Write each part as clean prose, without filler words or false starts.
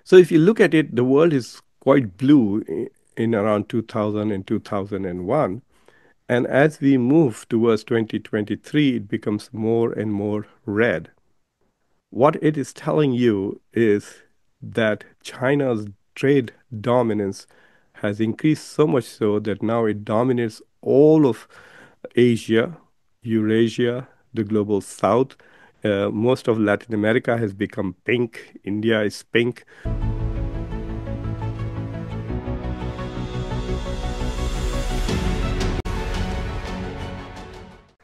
So if you look at it, the world is quite blue in around 2000 and 2001. And as we move towards 2023, it becomes more and more red. What it is telling you is that China's trade dominance has increased so much so that now it dominates all of Asia, Eurasia, the global south. Most of Latin America has become pink. India is pink.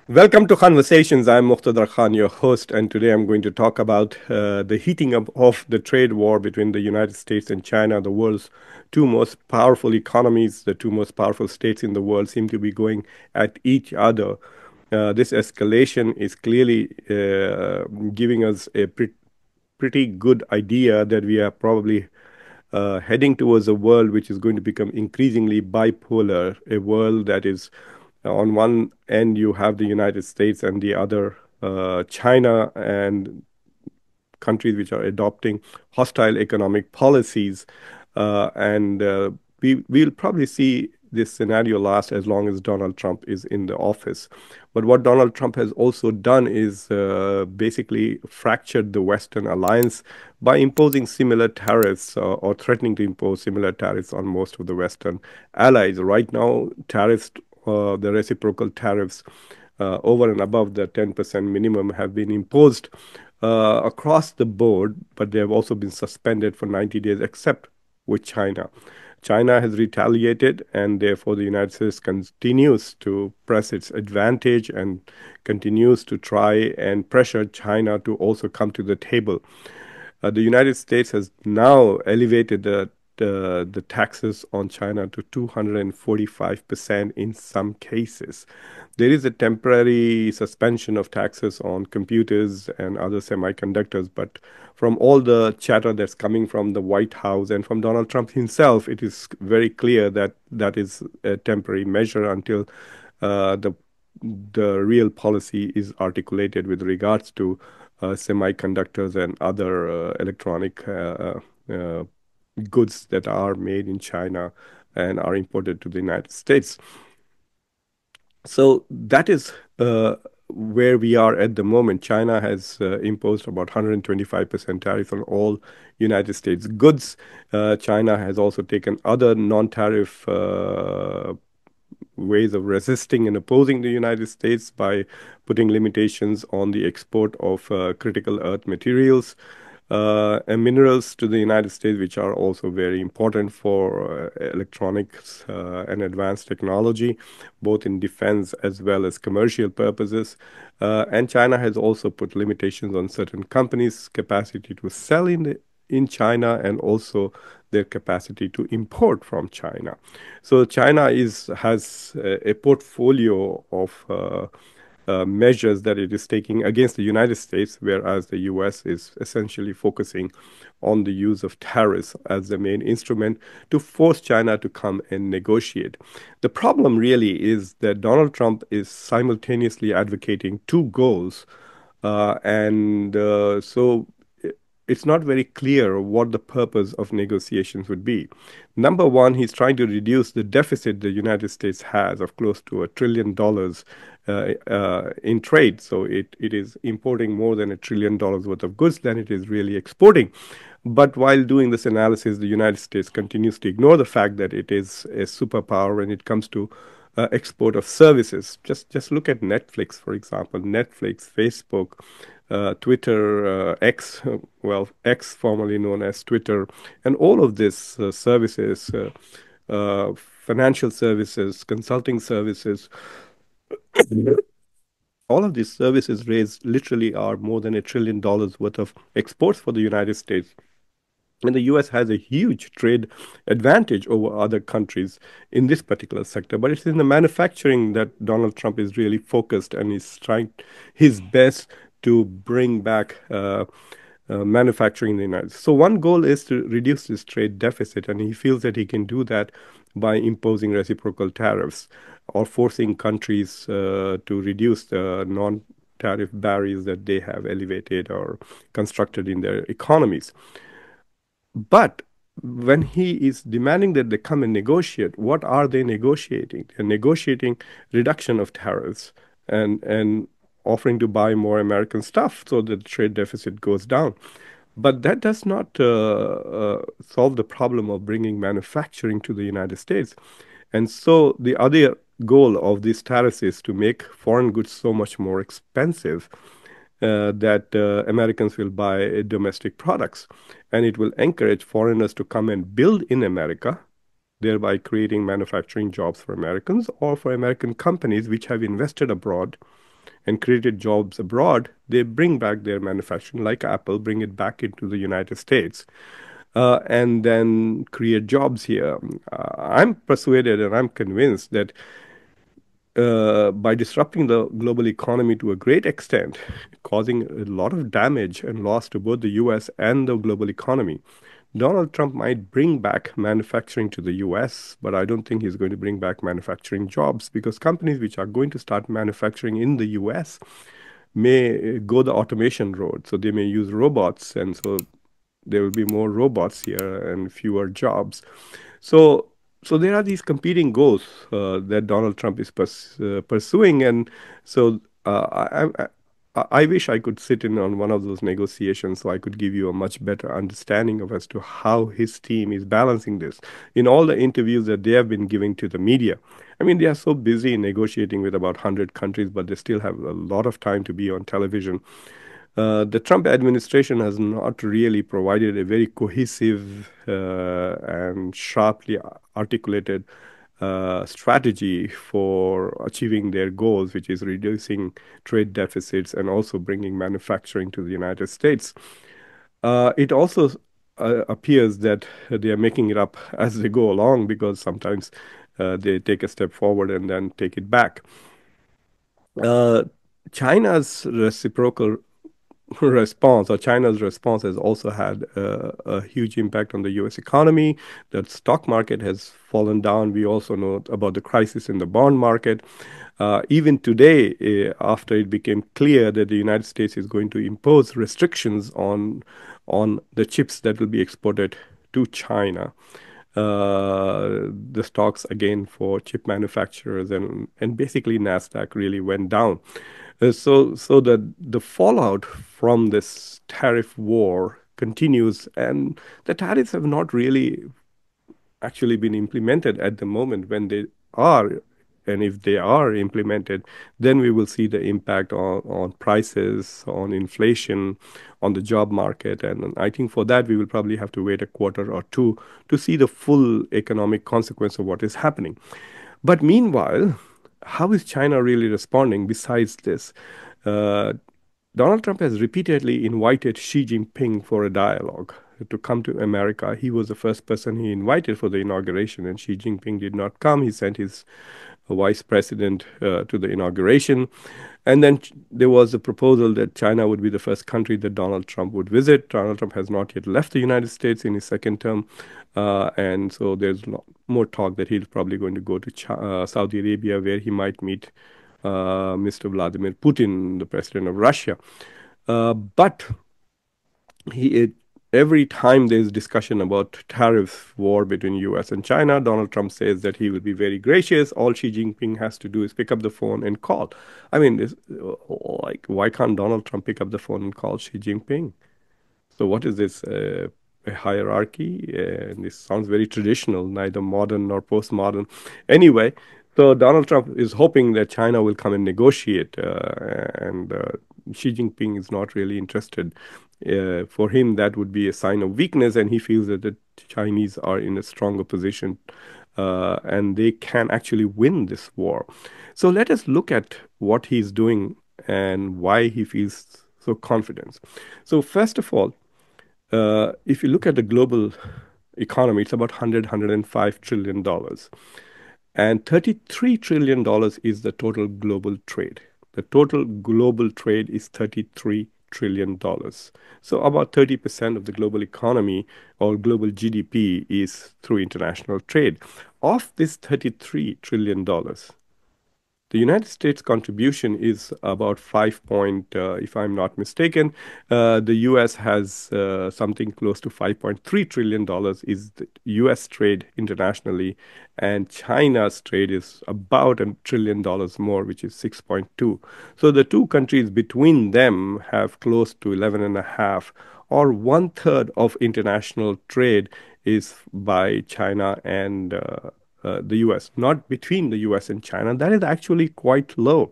Welcome to Conversations. I'm Muqtedar, your host, and today I'm going to talk about the heating up of the trade war between the United States and China, the world's two most powerful economies. The two most powerful states in the world seem to be going at each other. This escalation is clearly giving us a pretty good idea that we are probably heading towards a world which is going to become increasingly bipolar, a world that is on one end you have the United States and the other China and countries which are adopting hostile economic policies. And we'll probably see this scenario last as long as Donald Trump is in the office. But what Donald Trump has also done is basically fractured the Western alliance by imposing similar tariffs or threatening to impose similar tariffs on most of the Western allies. Right now, tariffs, the reciprocal tariffs over and above the 10% minimum have been imposed across the board, but they have also been suspended for 90 days, except with China. China has retaliated, and therefore the United States continues to press its advantage and continues to try and pressure China to also come to the table. The United States has now elevated the taxes on China to 245% in some cases. There is a temporary suspension of taxes on computers and other semiconductors, but from all the chatter that's coming from the White House and from Donald Trump himself, it is very clear that that is a temporary measure until the real policy is articulated with regards to semiconductors and other electronic goods that are made in China and are imported to the United States. So that is where we are at the moment. China has imposed about 125% tariff on all United States goods. China has also taken other non-tariff ways of resisting and opposing the United States by putting limitations on the export of critical earth materials and minerals to the United States, which are also very important for electronics and advanced technology, both in defense as well as commercial purposes. And China has also put limitations on certain companies' capacity to sell in China and also their capacity to import from China. So China has a portfolio of measures that it is taking against the United States, whereas the US is essentially focusing on the use of tariffs as the main instrument to force China to come and negotiate. The problem really is that Donald Trump is simultaneously advocating two goals, and so it's not very clear what the purpose of negotiations would be. Number one, he's trying to reduce the deficit the United States has of close to $1 trillion in trade. So it is importing more than $1 trillion worth of goods than it is really exporting. But while doing this analysis, the United States continues to ignore the fact that it is a superpower when it comes to export of services. Just look at Netflix, for example. Netflix, Facebook, Twitter, X, well, X formerly known as Twitter, and all of these services, financial services, consulting services, all of these services raise literally are more than $1 trillion worth of exports for the United States. And the US has a huge trade advantage over other countries in this particular sector. But it's in the manufacturing that Donald Trump is really focused and is trying his best to bring back manufacturing in the United States. So one goal is to reduce this trade deficit, and he feels that he can do that by imposing reciprocal tariffs or forcing countries to reduce the non-tariff barriers that they have elevated or constructed in their economies. But when he is demanding that they come and negotiate, what are they negotiating? They're negotiating reduction of tariffs and offering to buy more American stuff so that the trade deficit goes down. But that does not solve the problem of bringing manufacturing to the United States. And so the other goal of these tariffs is to make foreign goods so much more expensive that Americans will buy domestic products. And it will encourage foreigners to come and build in America, thereby creating manufacturing jobs for Americans or for American companies which have invested abroad and created jobs abroad. They bring back their manufacturing, like Apple, bring it back into the United States. And then create jobs here. I'm persuaded and I'm convinced that by disrupting the global economy to a great extent, causing a lot of damage and loss to both the US and the global economy, Donald Trump might bring back manufacturing to the US, but I don't think he's going to bring back manufacturing jobs because companies which are going to start manufacturing in the US may go the automation road. So they may use robots, and so there will be more robots here and fewer jobs. So, so there are these competing goals that Donald Trump is pursuing, and so I wish I could sit in on one of those negotiations so I could give you a much better understanding of as to how his team is balancing this. In all the interviews that they have been giving to the media, I mean, they are so busy negotiating with about 100 countries, but they still have a lot of time to be on television. The Trump administration has not really provided a very cohesive and sharply articulated strategy for achieving their goals, which is reducing trade deficits and also bringing manufacturing to the United States. It also appears that they are making it up as they go along because sometimes they take a step forward and then take it back. Uh, China's reciprocal response or China's response has also had a huge impact on the US economy. The stock market has fallen down. We also know about the crisis in the bond market. Even today, after it became clear that the United States is going to impose restrictions on the chips that will be exported to China, the stocks again for chip manufacturers and basically Nasdaq really went down. So the fallout from this tariff war continues, and the tariffs have not really actually been implemented at the moment. When they are, and if they are implemented, then we will see the impact on prices, on inflation, on the job market. And I think for that, we will probably have to wait a quarter or two to see the full economic consequence of what is happening. But meanwhile, how is China really responding besides this? Uh, Donald Trump has repeatedly invited Xi Jinping for a dialogue to come to America. He was the first person he invited for the inauguration, and Xi Jinping did not come. He sent his vice president to the inauguration. And then there was a proposal that China would be the first country that Donald Trump would visit. Donald Trump has not yet left the United States in his second term. And so there's more talk that he's probably going to go to Saudi Arabia, where he might meet Mr. Vladimir Putin, the president of Russia. But he, it, every time there's discussion about tariff war between US and China, Donald Trump says that he will be very gracious. All Xi Jinping has to do is pick up the phone and call. I mean, like, why can't Donald Trump pick up the phone and call Xi Jinping? So what is this? A hierarchy? And this sounds very traditional, neither modern nor postmodern. Anyway, so Donald Trump is hoping that China will come and negotiate, and Xi Jinping is not really interested. For him, that would be a sign of weakness, and he feels that the Chinese are in a stronger position, and they can actually win this war. So let us look at what he's doing and why he feels so confident. So first of all, if you look at the global economy, it's about 105 trillion dollars, and 33 trillion dollars is the total global trade. The total global trade is 33 trillion dollars. So about 30% of the global economy or global GDP is through international trade. Of this 33 trillion dollars, The United States contribution is about if I'm not mistaken. The U.S. has something close to $5.3 trillion is the U.S. trade internationally, and China's trade is about $1 trillion more, which is 6.2. So the two countries between them have close to 11 and a half, or one third of international trade is by China and the US, not between the US and China. That is actually quite low.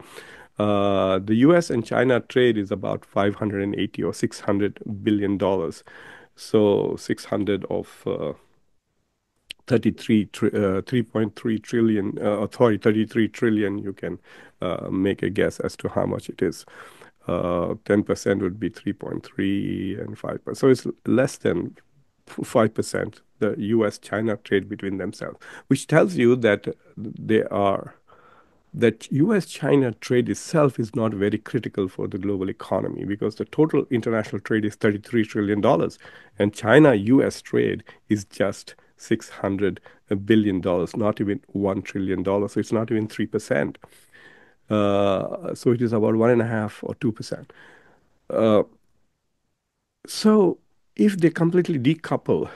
The US and China trade is about 580 or $600 billion. So 600 of 3.3 trillion, sorry, 33 trillion, you can make a guess as to how much it is. 10% would be 3.3 and 5%. So it's less than 5%, the US-China trade between themselves, which tells you that they are that US-China trade itself is not very critical for the global economy because the total international trade is $33 trillion, and China-US trade is just $600 billion, not even $1 trillion. So it's not even 3%. So it is about 1.5 or 2%. Uh, so if they completely decouple,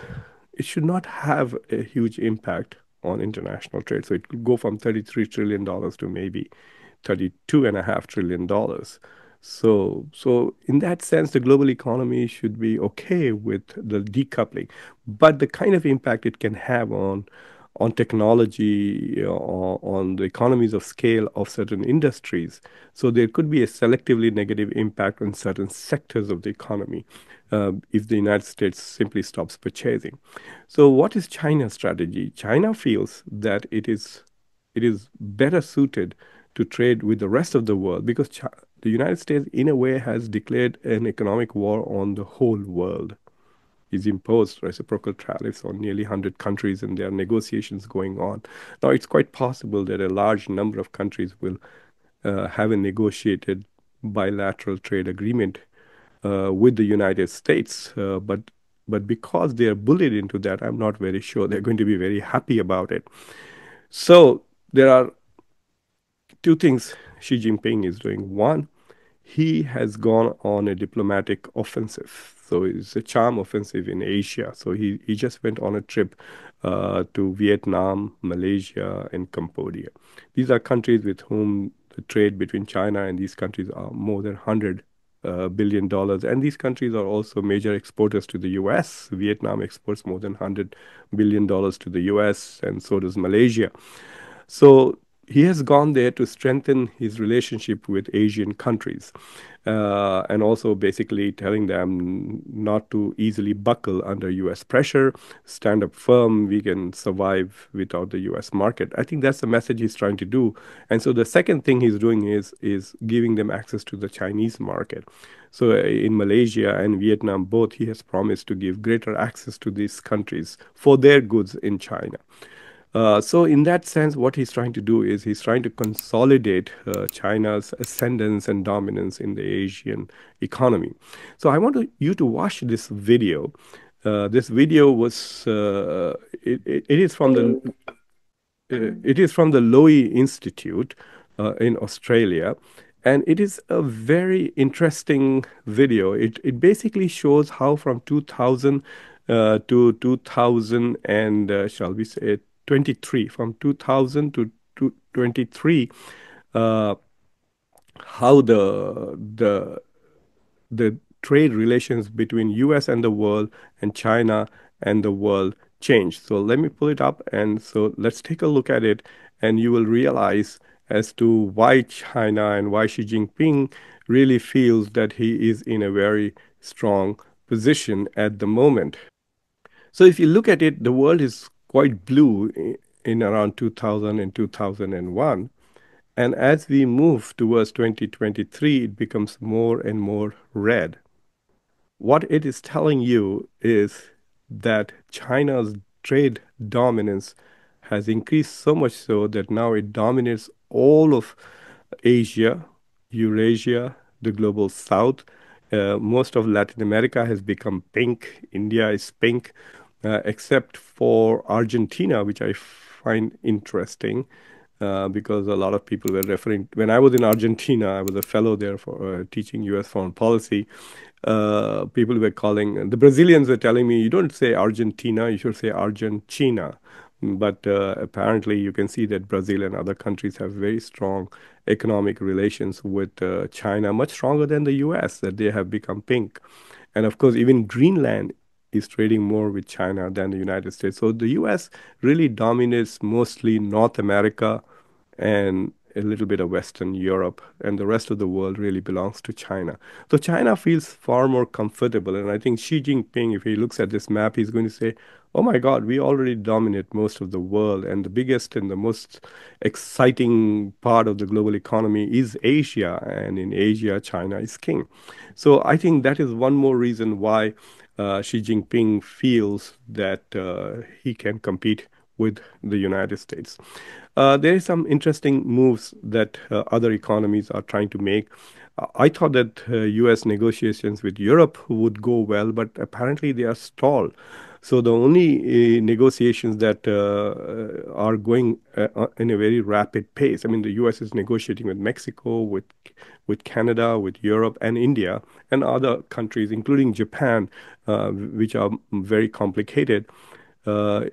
it should not have a huge impact on international trade. So it could go from $33 trillion to maybe $32.5 trillion. So in that sense, the global economy should be okay with the decoupling. But the kind of impact it can have on technology, on the economies of scale of certain industries. So there could be a selectively negative impact on certain sectors of the economy if the United States simply stops purchasing. So what is China's strategy? China feels that it is better suited to trade with the rest of the world because the United States, in a way, has declared an economic war on the whole world. He's imposed reciprocal tariffs on nearly 100 countries, and there are negotiations going on. Now, it's quite possible that a large number of countries will have a negotiated bilateral trade agreement with the United States, but because they are bullied into that, I'm not very sure they're going to be very happy about it. So there are two things Xi Jinping is doing. One, he has gone on a diplomatic offensive. So it's a charm offensive in Asia. So he just went on a trip to Vietnam, Malaysia, and Cambodia. These are countries with whom the trade between China and these countries are more than $100 billion. And these countries are also major exporters to the US. Vietnam exports more than $100 billion to the US, and so does Malaysia. So he has gone there to strengthen his relationship with Asian countries, and also basically telling them not to easily buckle under US pressure, stand up firm, we can survive without the US market. I think that's the message he's trying to do. And so the second thing he's doing is giving them access to the Chinese market. So in Malaysia and Vietnam, both he has promised to give greater access to these countries for their goods in China. So in that sense, what he's trying to do is he's trying to consolidate China's ascendance and dominance in the Asian economy. So I want you to watch this video. This video was it is from the Lowy Institute in Australia, and it is a very interesting video. It basically shows how from 2000 to 2000 and shall we say 23, from 2000 to 23, uh, how the trade relations between US and the world and China and the world changed. So let me pull it up, and so let's take a look at it, and you will realize as to why China and why Xi Jinping really feels that he is in a very strong position at the moment. So if you look at it, the world is quite blue in around 2000 and 2001. And as we move towards 2023, it becomes more and more red. What it is telling you is that China's trade dominance has increased so much so that now it dominates all of Asia, Eurasia, the global south. Most of Latin America has become pink. India is pink, except for Argentina, which I find interesting. because a lot of people were referring. When I was in Argentina, I was a fellow there for teaching U.S. foreign policy. People were calling, the Brazilians were telling me, you don't say Argentina, you should say Argentina. But apparently, you can see that Brazil and other countries have very strong economic relations with China, much stronger than the US, that they have become pink. And of course, even Greenland is trading more with China than the United States. So the US really dominates mostly North America and a little bit of Western Europe, and the rest of the world really belongs to China. So China feels far more comfortable. And I think Xi Jinping, if he looks at this map, he's going to say, oh my God, we already dominate most of the world. And the biggest and the most exciting part of the global economy is Asia. And in Asia, China is king. So I think that is one more reason why Xi Jinping feels that he can compete with the United States. There is some interesting moves that other economies are trying to make. I thought that U.S. negotiations with Europe would go well, but apparently they are stalled. So the only negotiations that are going in a very rapid pace. I mean, the U.S. is negotiating with Mexico, with Canada, with Europe, and India, and other countries, including Japan, which are very complicated. The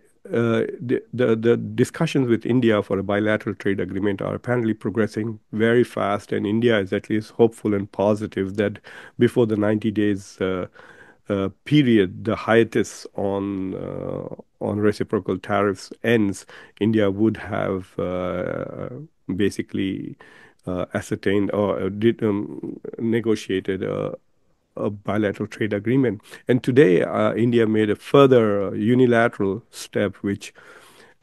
discussions with India for a bilateral trade agreement are apparently progressing very fast, and India is at least hopeful and positive that before the 90 days period, the hiatus on reciprocal tariffs ends, India would have basically ascertained or negotiated a bilateral trade agreement. And today, India made a further unilateral step, which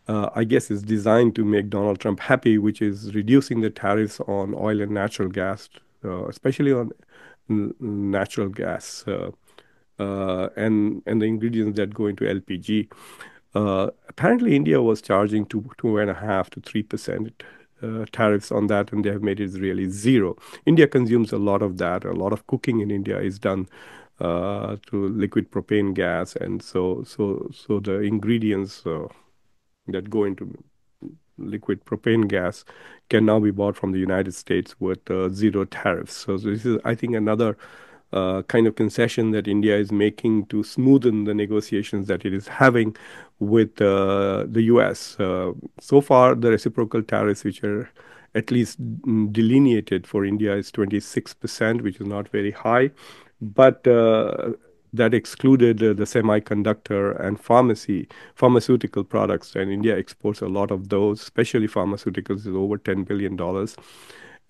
I guess is designed to make Donald Trump happy, which is reducing the tariffs on oil and natural gas, especially on natural gas and the ingredients that go into LPG. Apparently, India was charging 2.5 to 3% tariffs on that, and they have made it really zero. India consumes a lot of that. A lot of cooking in India is done through liquid propane gas, and so the ingredients that go into liquid propane gas can now be bought from the United States with zero tariffs. So this is, I think, another kind of concession that India is making to smoothen the negotiations that it is having with the US. So far, the reciprocal tariffs, which are at least delineated for India, is 26%, which is not very high. But that excluded the semiconductor and pharmaceutical products, and India exports a lot of those, especially pharmaceuticals, is over $10 billion.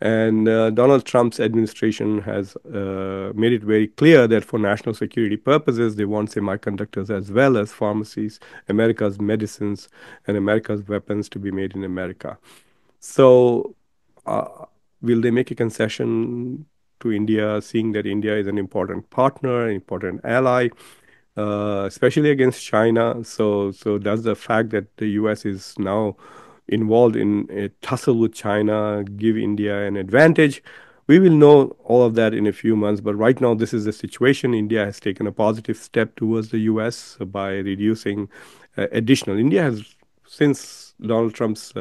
And Donald Trump's administration has made it very clear that for national security purposes, they want semiconductors as well as pharmacies, America's medicines, and America's weapons to be made in America. So, uh, will they make a concession to India, seeing that India is an important partner, an important ally, especially against China? So does the fact that the U.S. is now involved in a tussle with China give India an advantage? We will know all of that in a few months, but right now this is the situation. India has taken a positive step towards the U.S. by reducing additional. India has, since Donald Trump's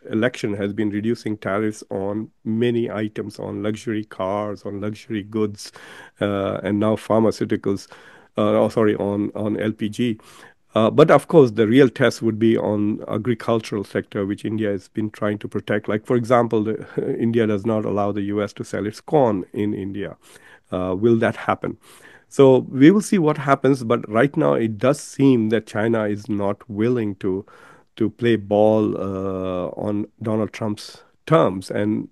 election, has been reducing tariffs on many items, on luxury cars, on luxury goods, and now pharmaceuticals. Oh, sorry, on LPG. But of course, the real test would be on agricultural sector, which India has been trying to protect. Like, for example, India does not allow the U.S. to sell its corn in India. Will that happen? So we will see what happens. But right now, it does seem that China is not willing to play ball on Donald Trump's terms. And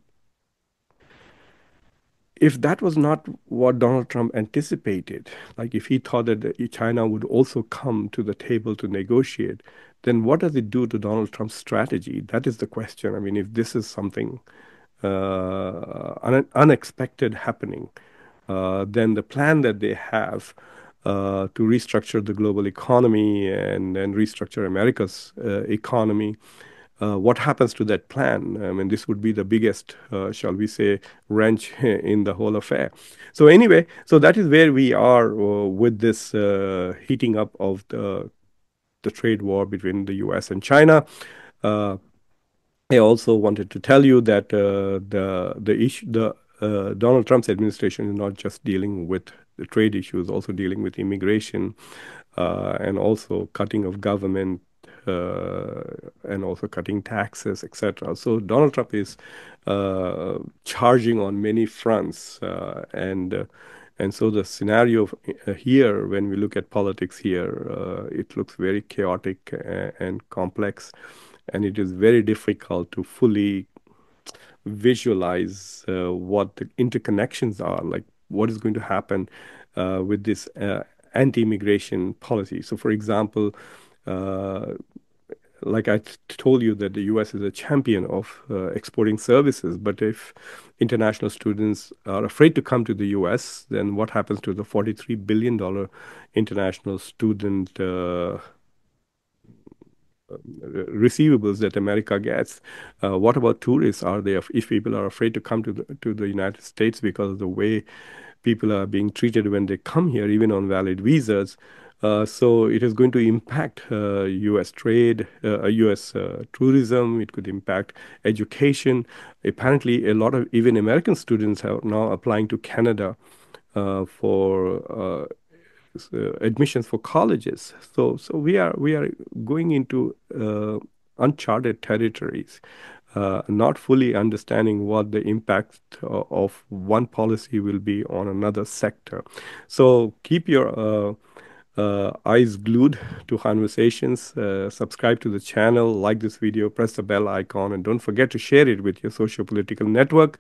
if that was not what Donald Trump anticipated, like if he thought that China would also come to the table to negotiate, then what does it do to Donald Trump's strategy? That is the question. I mean, if this is something unexpected happening, then the plan that they have to restructure the global economy and restructure America's economy, what happens to that plan? I mean, this would be the biggest, shall we say, wrench in the whole affair. So anyway, so that is where we are with this heating up of the trade war between the U.S. and China. Uh, I also wanted to tell you that the Donald Trump's administration is not just dealing with the trade issues, also dealing with immigration, and also cutting of government, uh, and also cutting taxes, etc. So Donald Trump is charging on many fronts, and so the scenario here, when we look at politics here, it looks very chaotic and complex, and it is very difficult to fully visualize what the interconnections are, like what is going to happen with this anti-immigration policy. So, for example, uh, like told you that the US is a champion of exporting services, but if international students are afraid to come to the US, then what happens to the $43 billion international student receivables that America gets? What about tourists? Are they, if people are afraid to come to the United States because of the way people are being treated when they come here, even on valid visas? So it is going to impact U.S. trade, U.S. Tourism. It could impact education. Apparently, a lot of even American students are now applying to Canada for admissions for colleges. So we are going into uncharted territories, not fully understanding what the impact of one policy will be on another sector. So keep your eyes glued to Conversations. Subscribe to the channel, like this video, press the bell icon, and don't forget to share it with your social political network,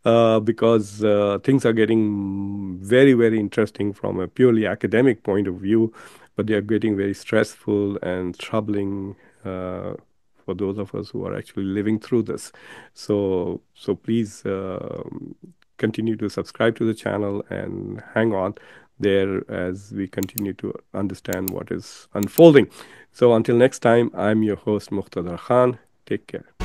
because things are getting very, very interesting from a purely academic point of view, but they are getting very stressful and troubling for those of us who are actually living through this. So please continue to subscribe to the channel and hang on there as we continue to understand what is unfolding. So until next time, I'm your host, Muqtedar Khan. Take care.